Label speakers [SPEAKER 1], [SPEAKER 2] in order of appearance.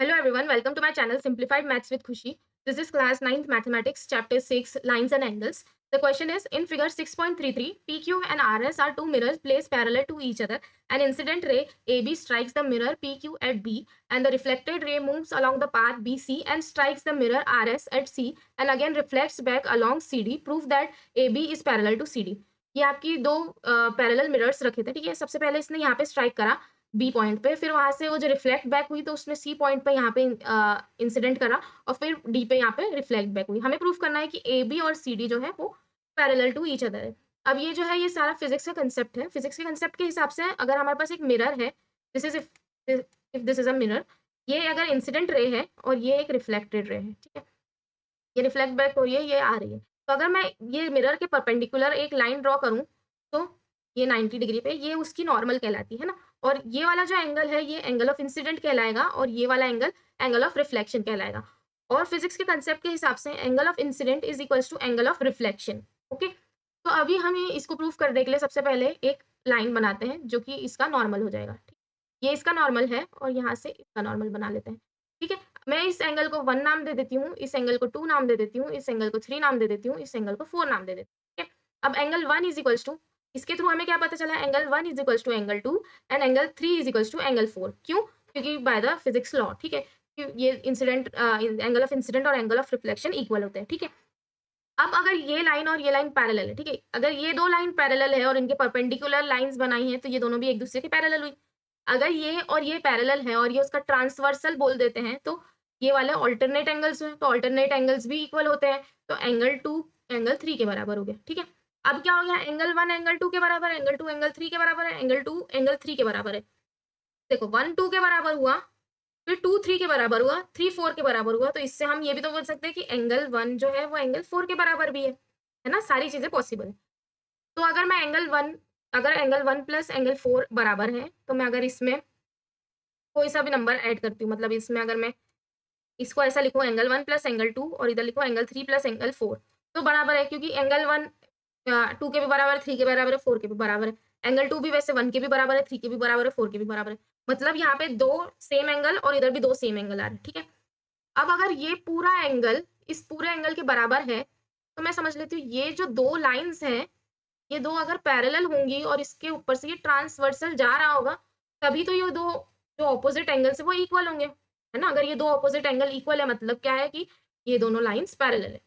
[SPEAKER 1] Hello everyone, welcome to my channel Simplified Maths with Khushi. This is class 9th Mathematics chapter 6 Lines and Angles. The question is in figure 6.33 PQ and RS are two mirrors placed parallel to each other. An incident ray AB strikes the mirror PQ at B and the reflected ray moves along the path BC and strikes the mirror RS at C and again reflects back along CD. Prove that AB is parallel to CD. ये आपकी दो parallel mirrors रखे थे, ठीक है। सबसे पहले इसने यहाँ पे स्ट्राइक करा बी पॉइंट पे, फिर वहां से वो जो रिफ्लेक्ट बैक हुई तो उसने सी पॉइंट पे यहाँ पे इंसिडेंट करा और फिर डी पे यहाँ पे रिफ्लेक्ट बैक हुई। हमें प्रूफ करना है कि ए बी और सी डी जो है वो पैरेलल टू ईच अदर है। अब ये जो है ये सारा फिजिक्स का कंसेप्ट है। फिजिक्स के कंसेप्ट के हिसाब से अगर हमारे पास एक मिरर है, this is if this is a mirror, ये अगर इंसिडेंट रे है और ये एक रिफ्लेक्टेड रे है, ठीक है, ये रिफ्लेक्ट बैक हो रही है, ये आ रही है। तो अगर मैं ये मिरर के परपेंडिकुलर एक लाइन ड्रॉ करूं तो ये 90 डिग्री पे, ये उसकी नॉर्मल कहलाती है ना। और ये वाला जो एंगल है ये एंगल ऑफ इंसिडेंट कहलाएगा और ये वाला एंगल एंगल ऑफ रिफ्लेक्शन कहलाएगा। और फिजिक्स के कंसेप्ट के हिसाब से angle of incidence is equals to angle of reflection. Okay, तो अभी हम ये इसको प्रूफ करने के लिए सबसे पहले एक लाइन बनाते हैं जो कि इसका नॉर्मल हो जाएगा। ठीक? ये इसका नॉर्मल है और यहाँ से इसका नॉर्मल बना लेते हैं। ठीक है, मैं इस एंगल को 1 नाम दे देती हूँ, इस एंगल को 2 नाम दे देती हूँ, इस एंगल को 3 नाम दे देती हूँ, इस एंगल को 4 नाम दे देती हूँ। ठीक है, अब एंगल 1 इज इक्वल्स टू, इसके थ्रू हमें क्या पता चला, angle 1 is equals to angle 2 and angle 3 is equals to angle 4। क्यों? क्योंकि बाय द फिजिक्स लॉ, ठीक है, ये इंसिडेंट एंगल ऑफ इंसिडेंट और एंगल ऑफ रिफ्लेक्शन इक्वल होते हैं। ठीक है, अब अगर ये लाइन और ये लाइन पैरेलल है, ठीक है, अगर ये दो लाइन पैरेलल है और इनके परपेंडिकुलर लाइंस बनाई हैं तो ये दोनों भी एक दूसरे के पैरेलल हुई। अगर ये और ये पैरेलल है और ये उसका ट्रांसवर्सल बोल देते हैं तो ये वाले ऑल्टरनेट एंगल्स हैं, तो ऑल्टरनेट एंगल्स भी इक्वल होते हैं। तो एंगल 2 एंगल 3 के बराबर हो गया। ठीक है, अब क्या हो गया, एंगल 1 एंगल 2 के बराबर है, एंगल 2 एंगल 3 के बराबर है, एंगल 2 एंगल 3 के बराबर है। देखो 1 2 के बराबर हुआ, फिर 2 3 के बराबर हुआ, 3 4 के बराबर हुआ, तो इससे हम ये भी तो बोल सकते हैं कि एंगल 1 जो है वो एंगल 4 के बराबर भी है ना। सारी चीजें पॉसिबल है। तो अगर मैं एंगल 1, अगर एंगल 1 प्लस एंगल 4 बराबर है तो मैं अगर इसमें कोई सा भी नंबर ऐड करती हूँ, मतलब इसमें अगर मैं इसको ऐसा लिखूँ एंगल 1 प्लस एंगल 2 और इधर लिखूँ एंगल 3 प्लस एंगल 4, तो बराबर है, क्योंकि एंगल 1 2 के भी बराबर है, 3 के बराबर है, 4 के भी बराबर है। एंगल 2 भी वैसे 1 के भी बराबर है, 3 के भी बराबर है, 4 के भी बराबर है। मतलब यहाँ पे दो सेम एंगल और इधर भी दो सेम एंगल आ रहे हैं। ठीक है, अब अगर ये पूरा एंगल इस पूरे एंगल के बराबर है तो मैं समझ लेती हूँ ये जो दो लाइंस हैं ये दो अगर पैरेलल होंगी और इसके ऊपर से ये ट्रांसवर्सल जा रहा होगा तभी तो ये दो जो ऑपोजिट एंगल्स है वो इक्वल होंगे, है ना। अगर ये दो ऑपोजिट एंगल इक्वल है मतलब क्या है कि ये दोनों लाइंस पैरेलल है।